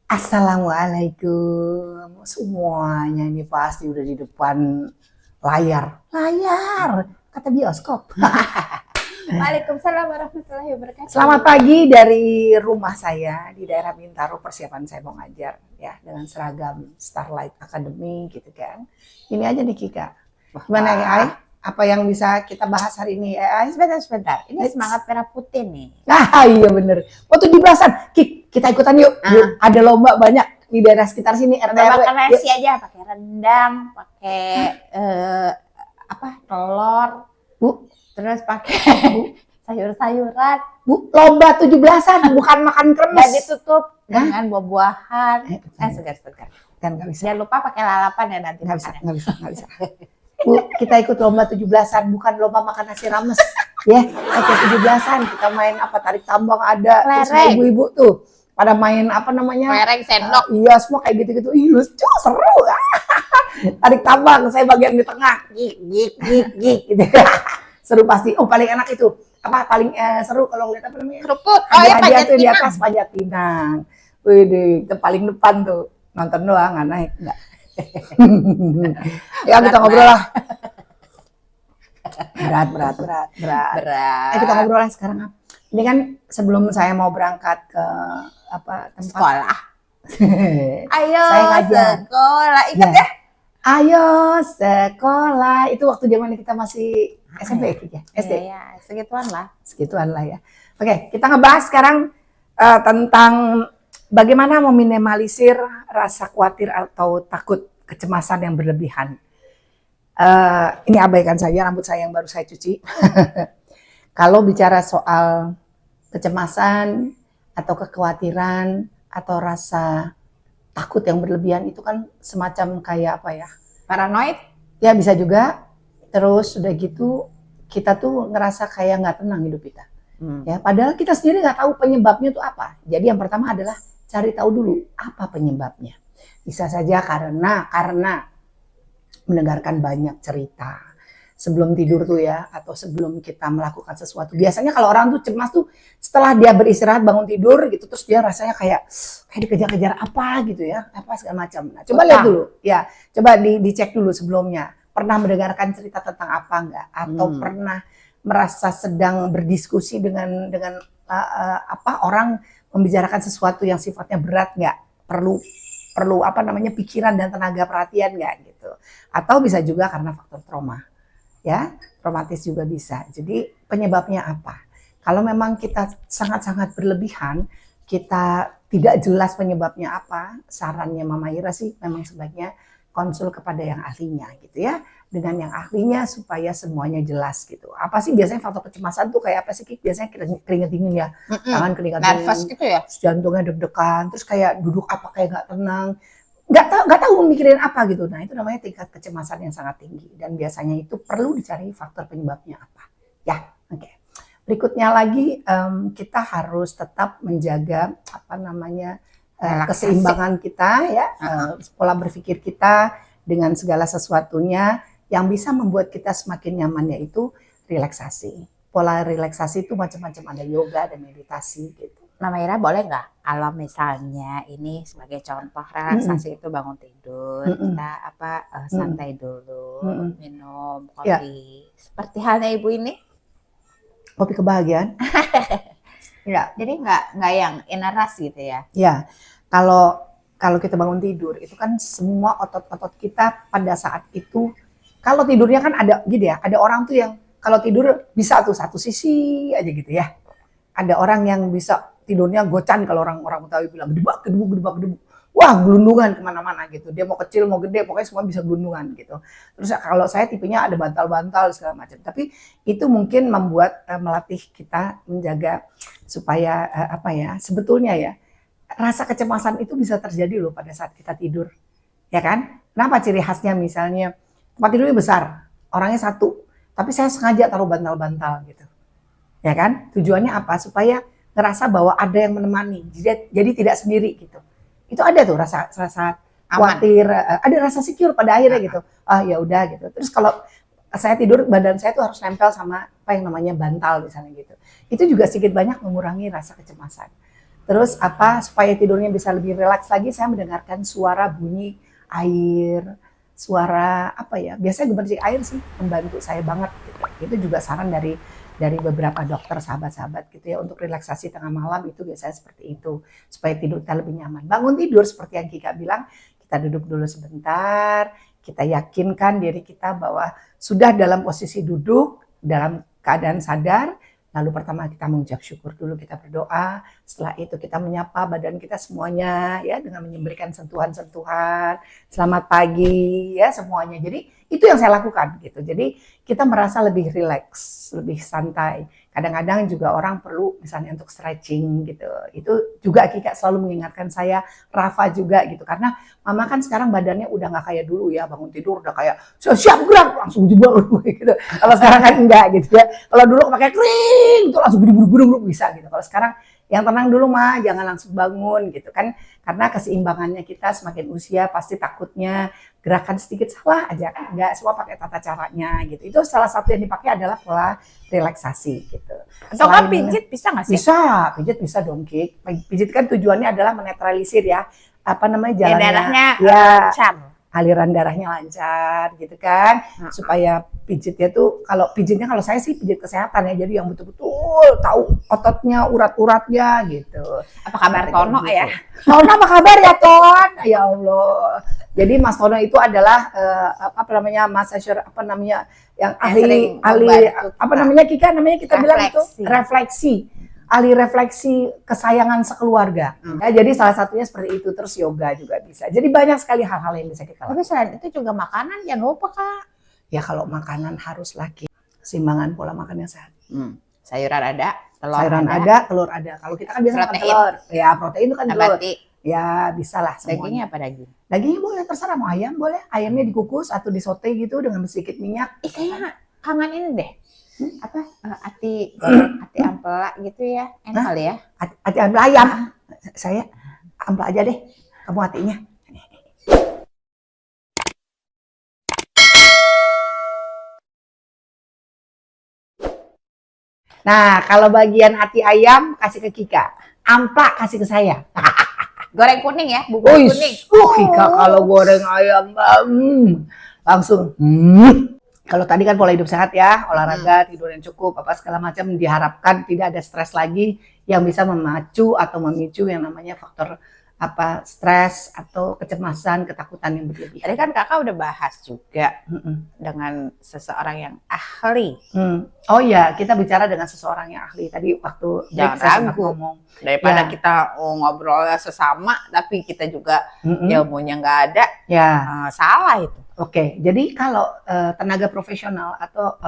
Assalamualaikum semuanya, ini pasti udah di depan layar kata bioskop. Waalaikumsalam warahmatullahi wabarakatuh. Selamat pagi dari rumah saya di daerah Bintaro. Persiapan saya mau ngajar ya dengan seragam Starlight Academy gitu kan. Ini aja nih Kika. Gimana ya Ai? Apa yang bisa kita bahas hari ini Ai? Sebentar. Ini semangat merah putih nih. Iya bener. Oh 17-an. Kik, kita ikutan yuk. Yuk. Ada lomba banyak di daerah sekitar sini. Makan nasi aja, pakai rendang, pakai telur, Bu. Terus pakai sayur-sayuran. Bu, lomba 17-an bukan makan kremes. Dan ditutup dengan buah-buahan. Segar. Kan nggak bisa. Jangan lupa pakai lalapan ya nanti. Nggak bisa. Bu, kita ikut lomba 17-an, bukan lomba makan nasi rames. Ya, oke 17-an kita main tarik tambang ada. Terus ibu-ibu tuh pada main Lereng, sendok. Iya, semua kayak gitu-gitu. Ih, lucu, seru. Tarik tambang, saya bagian di tengah. Gik gitu. Seru pasti. Oh, paling enak itu. Paling seru kalau ngeliat kerupuk. Panjat tuh di atas panjat pinang. Wih, itu paling depan tuh. Nonton doang, nggak naik, enggak. Ya kita ngobrol lah. Berat. Kita ngobrol lah sekarang. Ini kan sebelum saya mau berangkat ke tempat sekolah. Ayo saya ngajar. Sekolah, ingat ya? Ayo sekolah. Itu waktu zaman kita masih SMP ya? SD. Ya, segituan lah ya. Oke, kita ngebahas sekarang tentang bagaimana meminimalisir rasa khawatir atau takut, kecemasan yang berlebihan. Ini abaikan saja rambut saya yang baru saya cuci. Kalau bicara soal kecemasan atau kekhawatiran atau rasa takut yang berlebihan itu kan semacam kayak paranoid? Ya bisa juga. Terus udah gitu kita tuh ngerasa kayak nggak tenang hidup kita. Ya, padahal kita sendiri nggak tahu penyebabnya tuh apa. Jadi yang pertama adalah cari tahu dulu apa penyebabnya. Bisa saja karena mendengarkan banyak cerita sebelum tidur tuh ya, atau sebelum kita melakukan sesuatu. Biasanya kalau orang tuh cemas tuh setelah dia beristirahat bangun tidur gitu, terus dia rasanya kayak dikejar-kejar apa gitu ya, segala macam. Nah, coba lihat dulu ya, coba dicek dulu sebelumnya. Pernah mendengarkan cerita tentang apa enggak? Atau pernah merasa sedang berdiskusi dengan orang membicarakan sesuatu yang sifatnya berat enggak? Perlu pikiran dan tenaga perhatian enggak gitu. Atau bisa juga karena faktor trauma. Ya, traumatis juga bisa. Jadi penyebabnya apa? Kalau memang kita sangat-sangat berlebihan, kita tidak jelas penyebabnya apa, sarannya Mama Ira sih memang sebaiknya konsul kepada yang ahlinya gitu ya. Dengan yang ahlinya supaya semuanya jelas gitu. Apa sih biasanya faktor kecemasan tuh kayak apa sih? Biasanya keringet dingin ya, tangan keringat dingin, nervous gitu ya, jantungnya deg-degan, terus kayak duduk kayak nggak tenang, nggak tahu mikirin apa gitu. Nah itu namanya tingkat kecemasan yang sangat tinggi dan biasanya itu perlu dicari faktor penyebabnya apa. Ya, oke. Berikutnya lagi kita harus tetap menjaga keseimbangan kita ya, pola berpikir kita dengan segala sesuatunya yang bisa membuat kita semakin nyaman, yaitu relaksasi. Pola relaksasi itu macam-macam, ada yoga dan meditasi gitu. Mama Ira boleh nggak kalau misalnya ini sebagai contoh relaksasi itu bangun tidur, kita santai dulu, minum kopi, ya. Seperti halnya ibu ini, kopi kebahagiaan. Ya, jadi nggak yang inner rush gitu ya? Ya, kalau kita bangun tidur itu kan semua otot-otot kita pada saat itu, kalau tidurnya kan ada gitu ya, ada orang tuh yang kalau tidur bisa tuh satu sisi aja gitu ya. Ada orang yang bisa tidurnya gocan, kalau orang Betawi bilang gedebak. Wah, gelundungan kemana-mana gitu. Dia mau kecil mau gede pokoknya semua bisa gelundungan gitu. Terus kalau saya tipenya ada bantal-bantal segala macam. Tapi itu mungkin melatih kita menjaga supaya sebetulnya ya rasa kecemasan itu bisa terjadi loh pada saat kita tidur. Ya kan? Kenapa ciri khasnya misalnya tempat tidurnya besar, orangnya satu, tapi saya sengaja taruh bantal-bantal gitu. Ya kan? Tujuannya apa? Supaya ngerasa bahwa ada yang menemani. Jadi tidak sendiri gitu. Itu ada tuh rasa khawatir, ada rasa secure pada akhirnya gitu. Ya udah gitu. Terus kalau saya tidur badan saya tuh harus nempel sama apa yang namanya bantal misalnya gitu. Itu juga sedikit banyak mengurangi rasa kecemasan. Terus supaya tidurnya bisa lebih rileks lagi, saya mendengarkan suara bunyi air, suara biasanya gemericik air sih membantu saya banget gitu. Itu juga saran dari beberapa dokter sahabat-sahabat gitu ya, untuk relaksasi tengah malam itu biasanya seperti itu supaya tidur kita lebih nyaman. Bangun tidur seperti yang Kika bilang, kita duduk dulu sebentar, kita yakinkan diri kita bahwa sudah dalam posisi duduk dalam keadaan sadar. Lalu pertama kita mengucap syukur dulu, kita berdoa. Setelah itu kita menyapa badan kita semuanya ya dengan memberikan sentuhan-sentuhan. Selamat pagi ya semuanya. Jadi itu yang saya lakukan gitu. Jadi kita merasa lebih rileks, lebih santai. Kadang-kadang juga orang perlu misalnya untuk stretching gitu. Itu juga Kika selalu mengingatkan saya, Rafa juga gitu. Karena Mama kan sekarang badannya udah nggak kayak dulu ya, bangun tidur udah kayak siap gerak langsung jebol gitu. Kalau sekarang kan enggak gitu ya. Kalau dulu pakai kering itu langsung gudung-gudung bisa gitu. Kalau sekarang yang tenang dulu mah, jangan langsung bangun gitu kan. Karena keseimbangannya kita semakin usia pasti takutnya gerakan sedikit salah aja. Enggak semua pakai tata caranya gitu. Itu salah satu yang dipakai adalah pola relaksasi gitu. Atau kan pijit bisa nggak sih? Bisa, pijit bisa dong Kik. Pijit kan tujuannya adalah menetralisir ya. Jalannya. Darahnya lancar. Aliran darahnya lancar gitu kan. Supaya pijitnya tuh, kalau saya sih pijit kesehatan ya. Jadi yang betul-betul tahu ototnya, urat-uratnya gitu. Apa kabar Tono gitu. ya? Tono apa kabar ya Ton? Ya Allah. Jadi Mas Tono itu adalah masseur yang ahli Kika namanya kita bilang itu refleksi. Ahli refleksi kesayangan sekeluarga. Ya, jadi salah satunya seperti itu, terus yoga juga bisa. Jadi banyak sekali hal-hal yang bisa kita lakukan. Tapi selain itu juga makanan jangan lupa Kak. Ya kalau makanan harus lagi keseimbangan pola makan yang sehat. Sayuran ada, telur ada. Kalau kita kan biasa makan telur. Ya protein itu kan telur. Ya bisa lah semuanya. Dagingnya apa daging? Dagingnya boleh terserah, mau ayam boleh. Ayamnya dikukus atau disote gitu dengan sedikit minyak. Kayaknya kangen ini deh. Ati ampela gitu ya, enak kali ya. Ati ampela ayam. Saya ampela aja deh. Kamu hatinya. Nah, kalau bagian hati ayam kasih ke Kika, ampela kasih ke saya. Goreng kuning ya, bubur kuning. Kika kalau goreng ayam langsung. Kalau tadi kan pola hidup sehat ya, olahraga, tidur yang cukup, segala macam, diharapkan tidak ada stres lagi yang bisa memacu atau memicu yang namanya faktor stres atau kecemasan, ketakutan yang berlebihan. Tadi kan Kakak udah bahas juga dengan seseorang yang ahli. Oh ya, kita bicara dengan seseorang yang ahli. Tadi waktu jangan ragu ngomong. Daripada kita ngobrol sesama, tapi kita juga ilmunya nggak ada, salah itu. Oke, jadi kalau tenaga profesional atau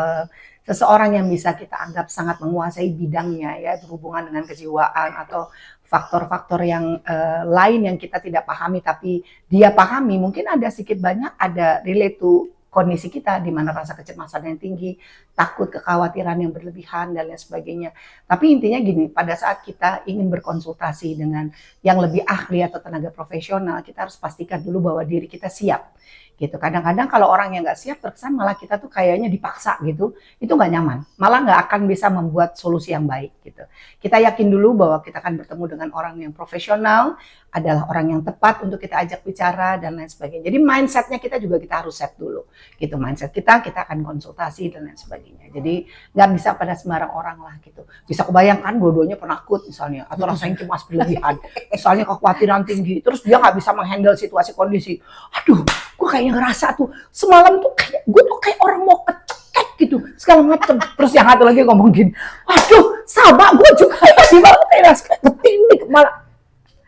seseorang yang bisa kita anggap sangat menguasai bidangnya ya, berhubungan dengan kejiwaan atau faktor-faktor yang lain yang kita tidak pahami tapi dia pahami, mungkin ada sedikit banyak ada relate to kondisi kita di mana rasa kecemasan yang tinggi, takut, kekhawatiran yang berlebihan dan lain sebagainya. Tapi intinya gini, pada saat kita ingin berkonsultasi dengan yang lebih ahli atau tenaga profesional, kita harus pastikan dulu bahwa diri kita siap. Gitu. Kadang-kadang kalau orang yang nggak siap terkesan malah kita tuh kayaknya dipaksa gitu, itu nggak nyaman, malah nggak akan bisa membuat solusi yang baik gitu. Kita yakin dulu bahwa kita akan bertemu dengan orang yang profesional, adalah orang yang tepat untuk kita ajak bicara dan lain sebagainya. Jadi mindsetnya kita juga kita harus set dulu, gitu. Mindset kita akan konsultasi dan lain sebagainya. Jadi nggak bisa pada sembarang orang lah gitu. Bisa kebayangkan dua-duanya penakut misalnya, atau rasanya cemas berlebihan, misalnya kekhawatiran tinggi, terus dia nggak bisa menghandle situasi kondisi. Aduh, gue kayaknya ngerasa tuh semalam tuh gue tuh kayak orang mau kecekek gitu segala macam. Terus yang satu lagi ngomong gini, aduh sama gue juga tadi malam kayak ketindik malah.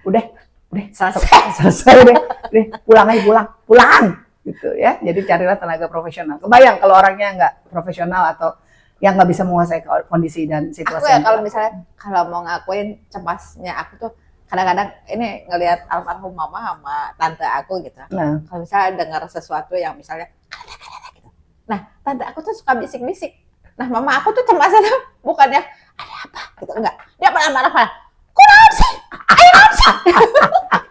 Udah selesai deh pulang gitu ya. Jadi carilah tenaga profesional. Kebayang kalau orangnya nggak profesional atau yang nggak bisa menguasai kondisi dan situasi. Aku ya kalau misalnya mau ngakuin cemasnya aku tuh kadang-kadang ini ngelihat almarhum mama sama tante aku gitu. Kalau misalnya dengar sesuatu yang misalnya gitu. Nah, tante aku tuh suka bisik-bisik. Nah, mama aku tuh cemasnya tuh bukannya ada apa gitu, enggak. Dia marah-marah. Kurang sih. Ayo sih.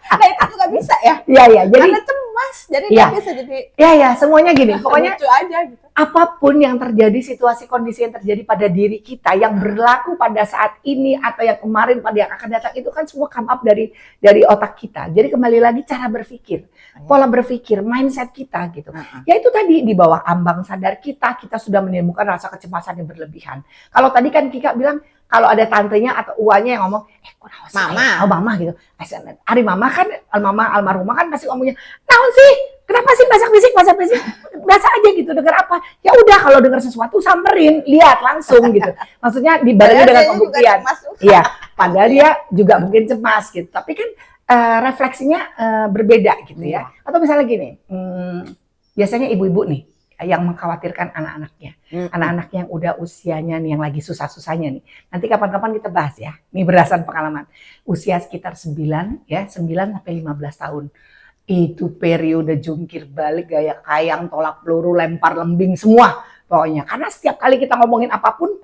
Nah, itu juga bisa ya. Iya, jadi karena cemas. Jadi dia bisa jadi Iya, semuanya gini. Pokoknya lucu aja gitu. apapun yang terjadi, situasi kondisi yang terjadi pada diri kita yang berlaku pada saat ini atau yang kemarin pada yang akan datang itu kan semua come up dari otak kita. Jadi kembali lagi cara berpikir, pola berpikir, mindset kita gitu. Ya itu tadi di bawah ambang sadar kita sudah menimbulkan rasa kecemasan yang berlebihan. Kalau tadi kan Kika bilang kalau ada tantenya atau uanya yang ngomong, Mama. mama gitu. Ari mama kan, almarhumah kan pasti ngomongnya, naon sih? Kenapa sih masak bisik? Biasa aja gitu, dengar apa? Ya udah kalau dengar sesuatu samperin, lihat langsung gitu. Maksudnya dibarengi dengan pembuktian. Iya, padahal dia juga mungkin cemas gitu. Tapi kan refleksinya berbeda gitu ya. Atau misalnya gini, biasanya ibu-ibu nih yang mengkhawatirkan anak-anaknya. Anak-anaknya yang udah usianya nih, yang lagi susah-susahnya nih. Nanti kapan-kapan kita bahas ya. Ini berdasarkan pengalaman. Usia sekitar 9 sampai 15 tahun. Itu periode jungkir balik, gaya kayang, tolak peluru, lempar lembing semua pokoknya. Karena setiap kali kita ngomongin apapun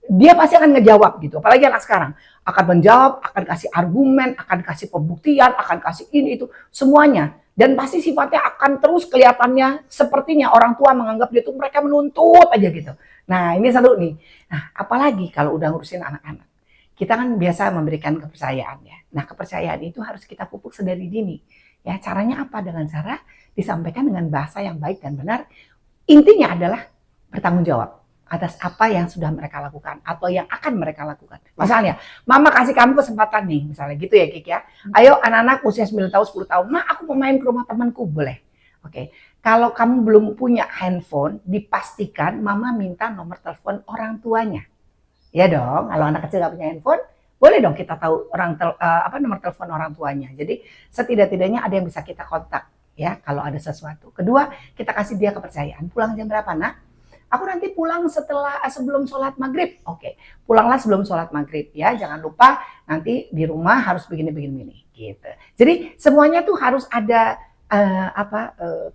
dia pasti akan ngejawab gitu. Apalagi anak sekarang akan menjawab, akan kasih argumen, akan kasih pembuktian, akan kasih ini itu semuanya. Dan pasti sifatnya akan terus kelihatannya sepertinya orang tua menganggap dia tuh mereka menuntut aja gitu. Nah ini satu nih. Nah apalagi kalau udah ngurusin anak-anak. Kita kan biasa memberikan kepercayaan ya. Nah kepercayaan itu harus kita pupuk sedari dini. Ya, caranya apa? Dengan cara disampaikan dengan bahasa yang baik dan benar. Intinya adalah bertanggung jawab atas apa yang sudah mereka lakukan atau yang akan mereka lakukan. Misalnya, mama kasih kamu kesempatan nih, misalnya gitu ya Kik ya. Ayo anak-anak usia 9 tahun, 10 tahun, ma aku mau main ke rumah temanku, boleh. Oke. Kalau kamu belum punya handphone, dipastikan mama minta nomor telepon orang tuanya. Ya dong, kalau anak kecil gak punya handphone, boleh dong kita tahu nomor telepon orang tuanya. Jadi setidak-tidaknya ada yang bisa kita kontak ya kalau ada sesuatu. Kedua, kita kasih dia kepercayaan. Pulang jam berapa, Nak? Aku nanti pulang sebelum sholat maghrib. Oke, pulanglah sebelum sholat maghrib ya. Jangan lupa nanti di rumah harus begini gitu. Jadi semuanya tuh harus ada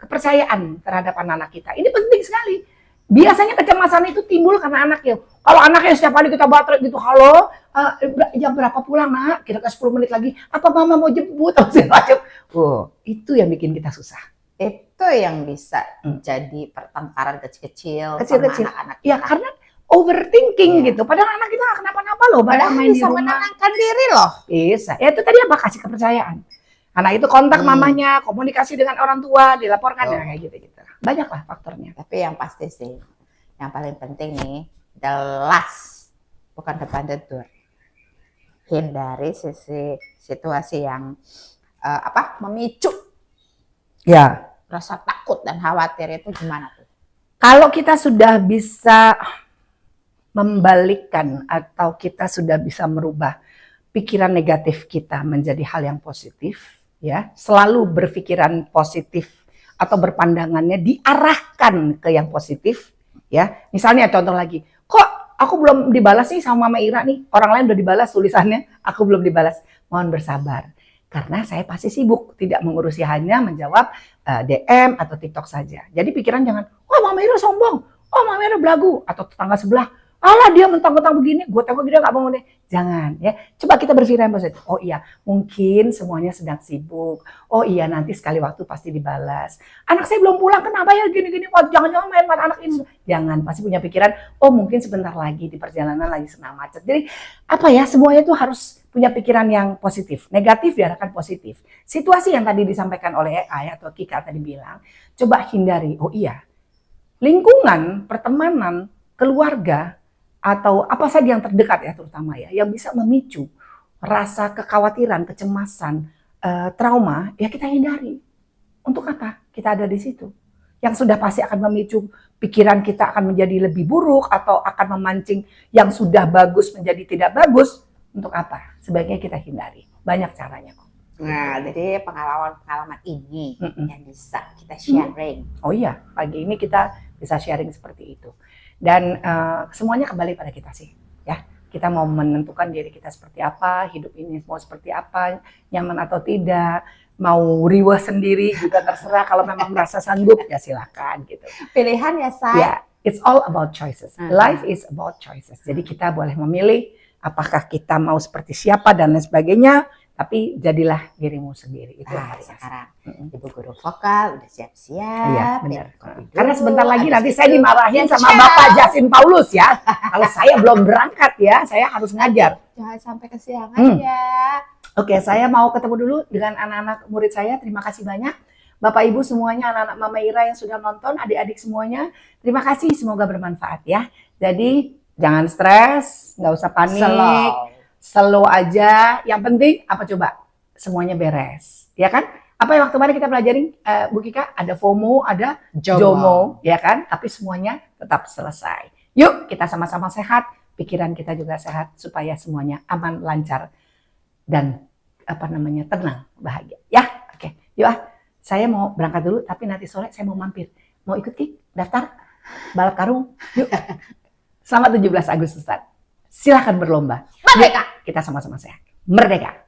kepercayaan terhadap anak-anak kita. Ini penting sekali. Biasanya kecemasan itu timbul karena anaknya. Kalau anaknya setiap kali kita baterai gitu, halo, jam berapa pulang nak? Kira-kira 10 menit lagi. Apa mama mau jemput? Itu yang bikin kita susah. Itu yang bisa jadi pertengkaran kecil-kecil sama anak-anak kita. Ya karena overthinking gitu. Padahal anak kita gak kenapa-napa loh. Padahal main bisa di rumah. menenangkan diri loh. Bisa. Ya itu tadi apa? Kasih kepercayaan. Karena itu kontak mamanya, komunikasi dengan orang tua, dilaporkan kayak gitu-gitu. Banyak lah faktornya. Tapi yang pasti sih, yang paling penting nih, the last, bukan depan tidur. Hindari situasi yang memicu Ya. rasa takut dan khawatir itu gimana tuh? Kalau kita sudah bisa membalikkan atau kita sudah bisa merubah pikiran negatif kita menjadi hal yang positif, ya, selalu berpikiran positif atau berpandangannya diarahkan ke yang positif, ya. Misalnya contoh lagi, kok aku belum dibalas nih sama Mama Ira nih, orang lain udah dibalas tulisannya, aku belum dibalas. Mohon bersabar, karena saya pasti sibuk, tidak mengurusi hanya menjawab DM atau TikTok saja. Jadi pikiran jangan, oh Mama Ira sombong, oh Mama Ira belagu, atau tetangga sebelah, alah dia mentang-mentang begini, gue tengok dia gak mau deh. Jangan ya, coba kita berpikiran positif. Oh iya, mungkin semuanya sedang sibuk. Oh iya, nanti sekali waktu pasti dibalas. Anak saya belum pulang, kenapa ya gini-gini? Wah, jangan-jangan main anak ini. Jangan, pasti punya pikiran, oh mungkin sebentar lagi di perjalanan lagi senang macet. Jadi semuanya tuh harus punya pikiran yang positif. Negatif diarahkan positif. Situasi yang tadi disampaikan oleh AI atau Kika tadi bilang, coba hindari. Oh iya, lingkungan, pertemanan, keluarga, atau apa saja yang terdekat ya terutama ya, yang bisa memicu rasa kekhawatiran, kecemasan, trauma, ya kita hindari. Untuk apa? Kita ada di situ. Yang sudah pasti akan memicu pikiran kita akan menjadi lebih buruk atau akan memancing yang sudah bagus menjadi tidak bagus. Untuk apa? Sebaiknya kita hindari. Banyak caranya kok. Nah, jadi pengalaman-pengalaman ini yang bisa kita sharing. Oh iya, pagi ini kita bisa sharing seperti itu. Dan semuanya kembali pada kita sih, ya. Kita mau menentukan diri kita seperti apa, hidup ini mau seperti apa, nyaman atau tidak, mau riwah sendiri juga terserah. Kalau memang merasa sanggup ya silakan gitu. Pilihan ya say. Ya, it's all about choices. Life is about choices. Jadi kita boleh memilih apakah kita mau seperti siapa dan lain sebagainya. Tapi jadilah dirimu sendiri. Itu yang Nah, paling asik. sekarang Mm-mm. Ibu guru vokal udah siap-siap. Iya, benar. minum kopi Karena dulu, sebentar lagi habis nanti itu saya dimarahin sama ciao. Bapak Justin Paulus ya. Kalau saya belum berangkat ya, saya harus ngajar. Jangan sampai kesiangan Hmm. ya. Oke, saya mau ketemu dulu dengan anak-anak murid saya. Terima kasih banyak. Bapak Ibu semuanya, anak-anak Mama Ira yang sudah nonton, adik-adik semuanya. Terima kasih, semoga bermanfaat ya. Jadi jangan stres, nggak usah panik. Slow aja. Yang penting apa coba? Semuanya beres. Ya kan? Apa yang waktu kemarin kita pelajarin, Bu Kika? Ada FOMO, ada JOMO. Ya kan? Tapi semuanya tetap selesai. Yuk kita sama-sama sehat. Pikiran kita juga sehat. Supaya semuanya aman, lancar. Dan tenang, bahagia. Ya, oke. Yuk saya mau berangkat dulu, tapi nanti sore saya mau mampir. Mau ikut Kik? Daftar balap karung? Yuk. Selamat 17 Agustusan. Silahkan berlomba. Merdeka. Yuk, kita sama-sama sehat. Merdeka.